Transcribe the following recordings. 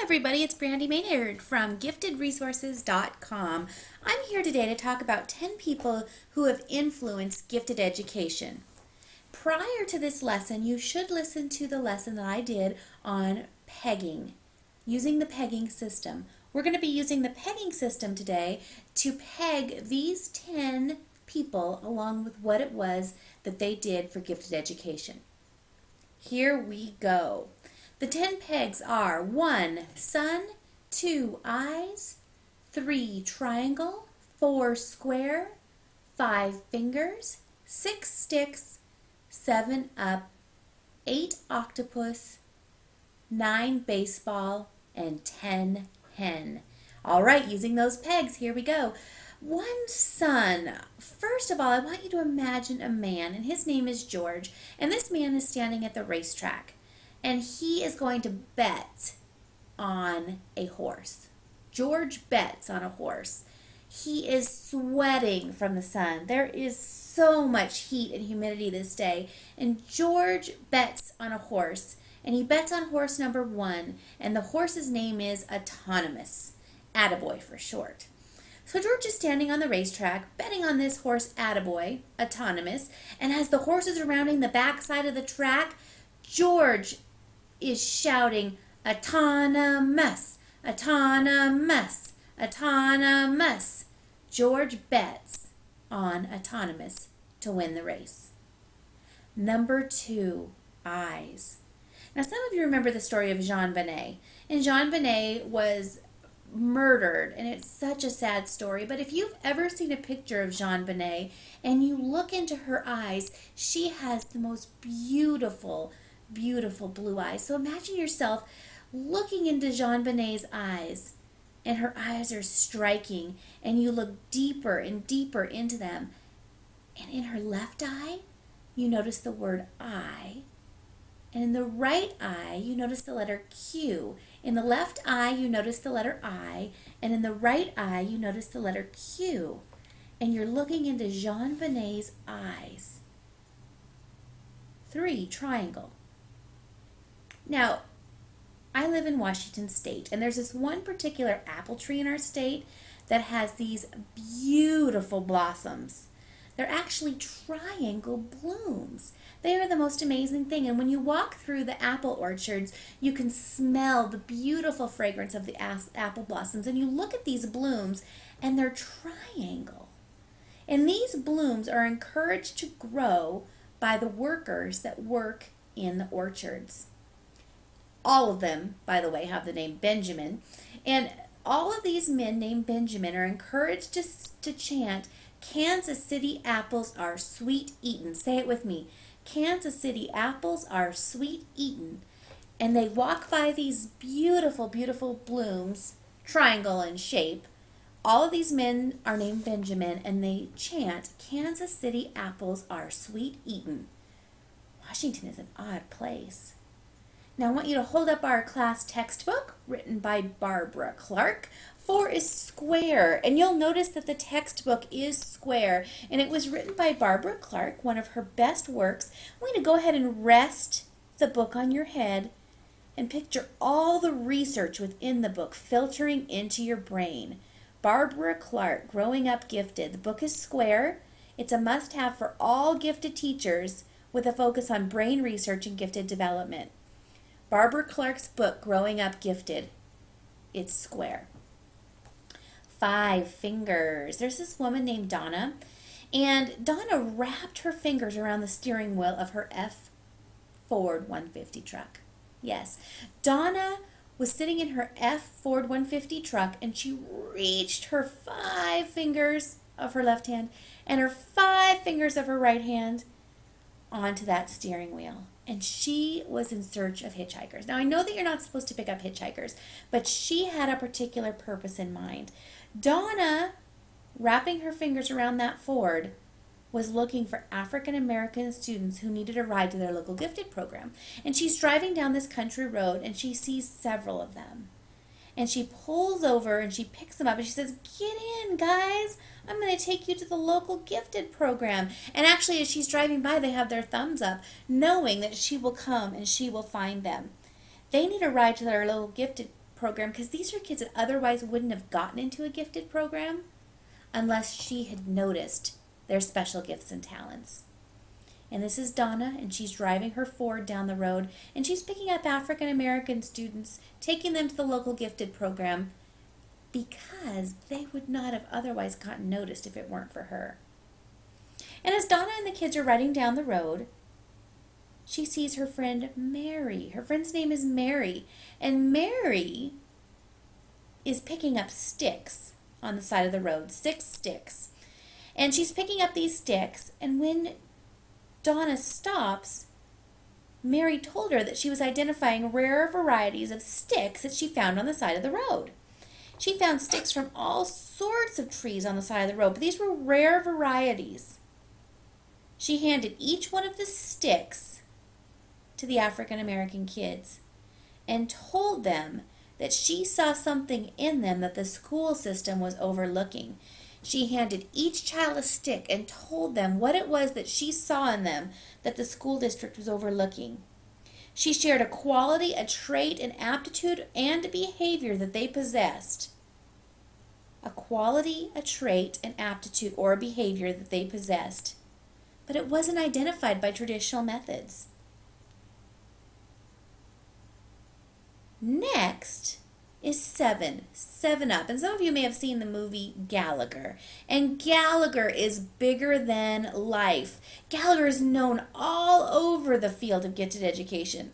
everybody, it's Brandi Maynard from giftedresources.com. I'm here today to talk about 10 people who have influenced gifted education. Prior to this lesson, you should listen to the lesson that I did on pegging, using the pegging system. We're going to be using the pegging system today to peg these 10 people along with what it was that they did for gifted education. Here we go. The 10 pegs are 1. Sun, 2. Eyes, 3. Triangle, 4. Square, 5. Fingers, 6. Sticks, 7. Up, 8. Octopus, 9. Baseball, and 10. Hen. All right, using those pegs, here we go. 1. Sun. First of all, I want you to imagine a man, and his name is George, and this man is standing at the racetrack. And he is going to bet on a horse. George bets on a horse. He is sweating from the sun. There is so much heat and humidity this day. And George bets on a horse. And he bets on horse number 1. And the horse's name is Autonomous. Attaboy for short. So George is standing on the racetrack, betting on this horse Attaboy, Autonomous. And as the horses are rounding the backside of the track, George is shouting, "Autonomous, autonomous, autonomous." George bets on Autonomous to win the race. Number 2, Eyes. Now some of you remember the story of Jean Bonnet. And Jean Bonnet was murdered, and it's such a sad story. But if you've ever seen a picture of Jean Bonnet and you look into her eyes, she has the most beautiful blue eyes. So imagine yourself looking into Jean Bonnet's eyes, and her eyes are striking, and you look deeper and deeper into them. And in her left eye, you notice the word I. And in the right eye, you notice the letter Q. In the left eye, you notice the letter I. And in the right eye, you notice the letter Q. And you're looking into Jean Bonnet's eyes. 3, Triangle. Now, I live in Washington State, and there's this one particular apple tree in our state that has these beautiful blossoms. They're actually triangle blooms. They are the most amazing thing, and when you walk through the apple orchards, you can smell the beautiful fragrance of the apple blossoms, and you look at these blooms, and they're triangle. And these blooms are encouraged to grow by the workers that work in the orchards. All of them, by the way, have the name Benjamin. And all of these men named Benjamin are encouraged to chant, "Kansas City apples are sweet eaten." Say it with me. Kansas City apples are sweet eaten. And they walk by these beautiful, beautiful blooms, triangle in shape. All of these men are named Benjamin, and they chant, "Kansas City apples are sweet eaten." Washington is an odd place. Now I want you to hold up our class textbook written by Barbara Clark. 4 is square, and you'll notice that the textbook is square, and it was written by Barbara Clark, one of her best works. I'm going to go ahead and rest the book on your head and picture all the research within the book filtering into your brain. Barbara Clark, Growing Up Gifted. The book is square. It's a must-have for all gifted teachers with a focus on brain research and gifted development. Barbara Clark's book, Growing Up Gifted. It's square. 5, Fingers. There's this woman named Donna, and Donna wrapped her fingers around the steering wheel of her Ford 150 truck. Yes, Donna was sitting in her Ford 150 truck, and she reached her 5 fingers of her left hand and her 5 fingers of her right hand onto that steering wheel. And she was in search of hitchhikers. Now, I know that you're not supposed to pick up hitchhikers, but she had a particular purpose in mind. Donna, wrapping her fingers around that Ford, was looking for African American students who needed a ride to their local gifted program. And she's driving down this country road, and she sees several of them. And she pulls over and she picks them up and she says, "Get in, guys. I'm going to take you to the local gifted program." And actually, as she's driving by, they have their thumbs up, knowing that she will come and she will find them. They need a ride to their local gifted program because these are kids that otherwise wouldn't have gotten into a gifted program unless she had noticed their special gifts and talents. And this is Donna, and she's driving her Ford down the road, and she's picking up African American students, taking them to the local gifted program because they would not have otherwise gotten noticed if it weren't for her. And as Donna and the kids are riding down the road, she sees her friend Mary. Her friend's name is Mary, and Mary is picking up sticks on the side of the road, 6 sticks. And she's picking up these sticks, and when Donna stops, Mary told her that she was identifying rare varieties of sticks that she found on the side of the road. She found sticks from all sorts of trees on the side of the road, but these were rare varieties. She handed each one of the sticks to the African American kids and told them that she saw something in them that the school system was overlooking. She handed each child a stick and told them what it was that she saw in them that the school district was overlooking. She shared a quality, a trait, an aptitude, and a behavior that they possessed. A quality, a trait, an aptitude, or a behavior that they possessed. But it wasn't identified by traditional methods. Next is 7 Up. And some of you may have seen the movie Gallagher. And Gallagher is bigger than life. Gallagher is known all over the field of gifted education.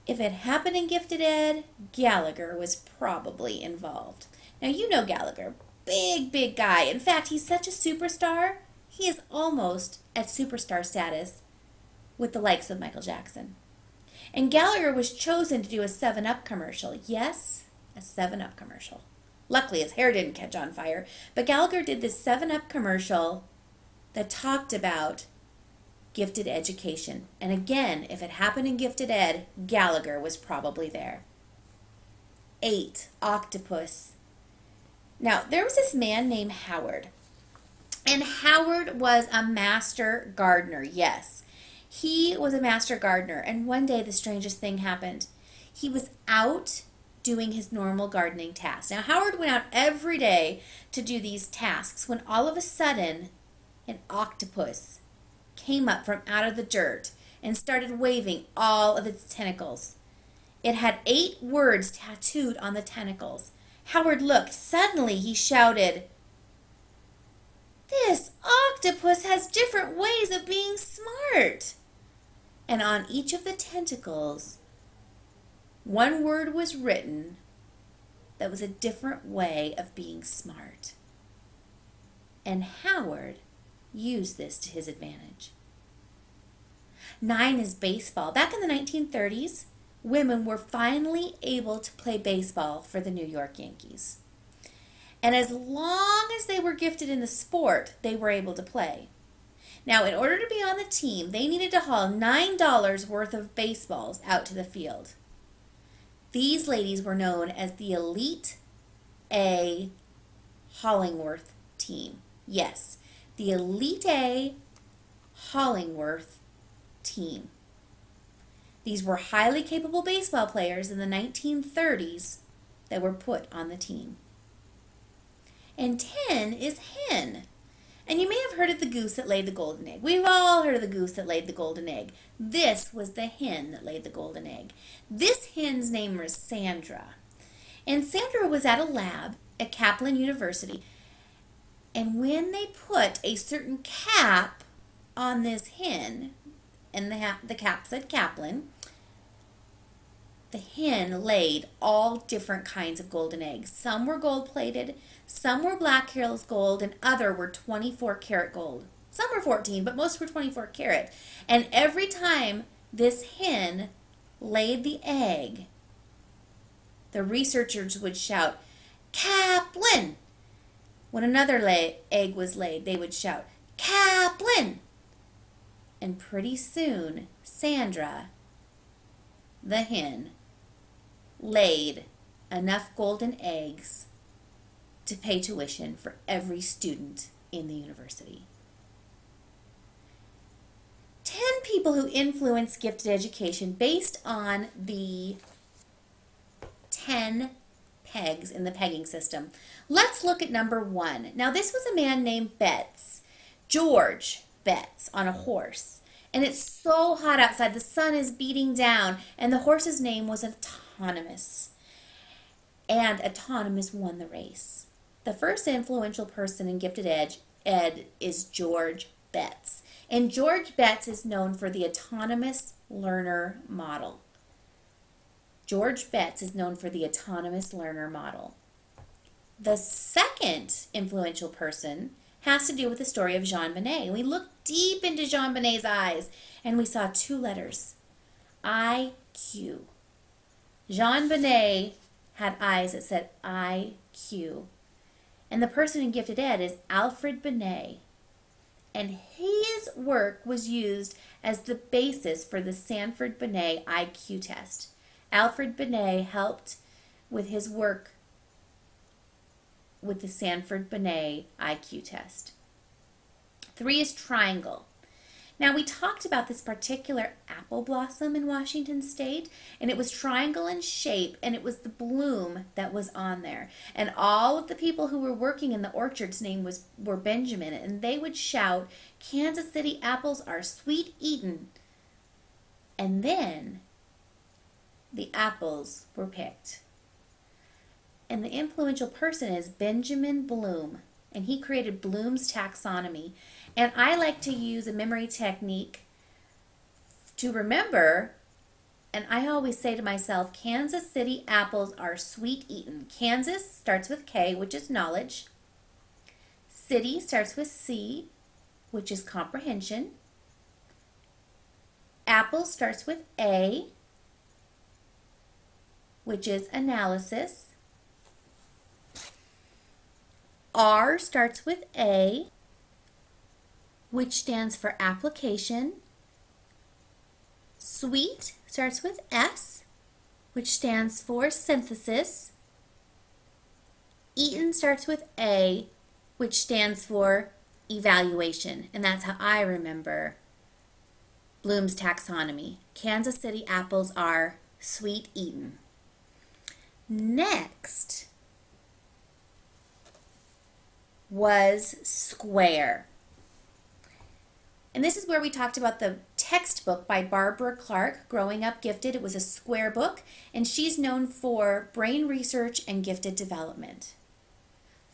If it happened in gifted ed, Gallagher was probably involved. Now you know Gallagher. Big guy. In fact, he's such a superstar, he is almost at superstar status with the likes of Michael Jackson. And Gallagher was chosen to do a 7-Up commercial. Yes, a 7-Up commercial. Luckily, his hair didn't catch on fire. But Gallagher did this 7-Up commercial that talked about gifted education. And again, if it happened in gifted ed, Gallagher was probably there. 8, Octopus. Now, there was this man named Howard. And Howard was a master gardener, yes. He was a master gardener, and one day the strangest thing happened. He was out doing his normal gardening tasks. Now, Howard went out every day to do these tasks when all of a sudden an octopus came up from out of the dirt and started waving all of its tentacles. It had 8 words tattooed on the tentacles. Howard looked. Suddenly he shouted, "This octopus has different ways of being smart." And on each of the tentacles, one word was written that was a different way of being smart. And Howard used this to his advantage. 9 is baseball. Back in the 1930s, women were finally able to play baseball for the New York Yankees. And as long as they were gifted in the sport, they were able to play. Now, in order to be on the team, they needed to haul $9 worth of baseballs out to the field. These ladies were known as the Elite A Hollingworth team. Yes, the Elite A Hollingworth team. These were highly capable baseball players in the 1930s that were put on the team. And 10 is hen. And you may have heard of the goose that laid the golden egg. We've all heard of the goose that laid the golden egg. This was the hen that laid the golden egg. This hen's name was Sandra. And Sandra was at a lab at Kaplan University. And when they put a certain cap on this hen, and the cap said Kaplan, the hen laid all different kinds of golden eggs. Some were gold-plated, some were Black Hills gold, and other were 24-karat gold. Some were 14, but most were 24-karat. And every time this hen laid the egg, the researchers would shout, "Kaplan!" When another egg was laid, they would shout, "Kaplan!" And pretty soon, Sandra, the hen, laid enough golden eggs to pay tuition for every student in the university. 10 people who influence gifted education based on the 10 pegs in the pegging system. Let's look at number 1. Now, this was a man named Betts, George Betts, on a horse. And it's so hot outside, the sun is beating down, and the horse's name was Autonomous. And Autonomous won the race. The first influential person in Gifted Ed is George Betts. And George Betts is known for the autonomous learner model. George Betts is known for the autonomous learner model. The second influential person has to do with the story of Jean Monnet. We looked deep into Jean Monnet's eyes and we saw 2 letters, IQ. Jean Monnet had eyes that said IQ. And the person in Gifted Ed is Alfred Binet. And his work was used as the basis for the Sanford-Binet IQ test. Alfred Binet helped with his work with the Sanford-Binet IQ test. 3 is triangle. Now, we talked about this particular apple blossom in Washington State, and it was triangle in shape, and it was the bloom that was on there. And all of the people who were working in the orchard's name were Benjamin, and they would shout, "Kansas City apples are sweet eaten." And then the apples were picked. And the influential person is Benjamin Bloom, and he created Bloom's taxonomy. And I like to use a memory technique to remember, and I always say to myself, Kansas City apples are sweet eaten. Kansas starts with K, which is knowledge. City starts with C, which is comprehension. Apple starts with A, which is analysis. R starts with A, which stands for application. Sweet starts with S, which stands for synthesis. Eaton starts with A, which stands for evaluation. And that's how I remember Bloom's taxonomy. Kansas City apples are sweet eaten. Next was square. And this is where we talked about the textbook by Barbara Clark, Growing Up Gifted. It was a square book, and she's known for brain research and gifted development.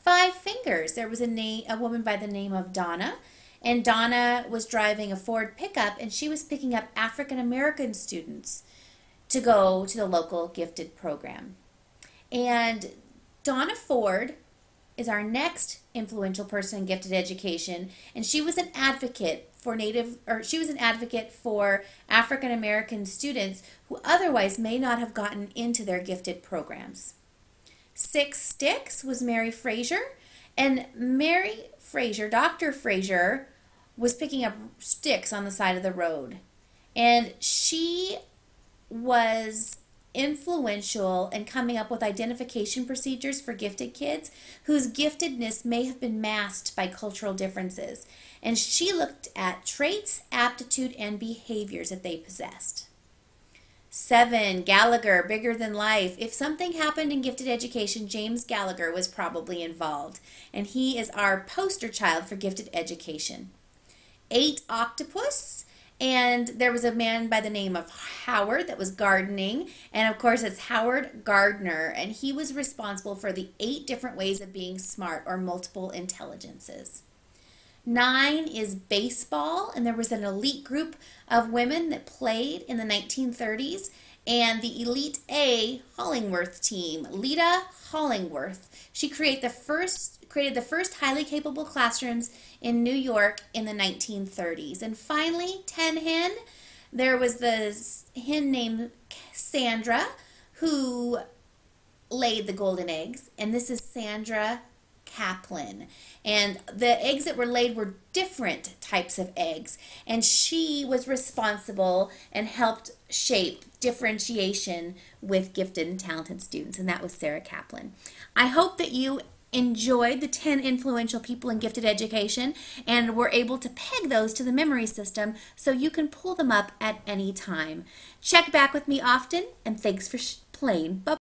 5 fingers. There was a woman by the name of Donna, and Donna was driving a Ford pickup, and she was picking up African American students to go to the local gifted program. And Donna Ford is our next influential person in gifted education, and she was an advocate for African American students who otherwise may not have gotten into their gifted programs. 6 sticks was Mary Fraser, and Mary Fraser, Dr. Fraser, was picking up sticks on the side of the road, and she was influential in coming up with identification procedures for gifted kids whose giftedness may have been masked by cultural differences. And she looked at traits, aptitude, and behaviors that they possessed. 7, Gallagher, bigger than life. If something happened in gifted education, James Gallagher was probably involved. And he is our poster child for gifted education. 8, octopus. And there was a man by the name of Howard that was gardening. And of course, it's Howard Gardner. And he was responsible for the 8 different ways of being smart, or multiple intelligences. 9 is baseball. And there was an elite group of women that played in the 1930s. And the Elite A Hollingworth team, Lita Hollingworth, she created the first highly capable classrooms in New York in the 1930s. And finally, 10 hen. There was this hen named Sandra who laid the golden eggs. And this is Sandra Kaplan. And the eggs that were laid were different types of eggs. And she was responsible and helped shape differentiation with gifted and talented students. And that was Sarah Kaplan. I hope that you enjoyed the 10 influential people in gifted education and were able to peg those to the memory system so you can pull them up at any time. Check back with me often, and thanks for playing. Bye.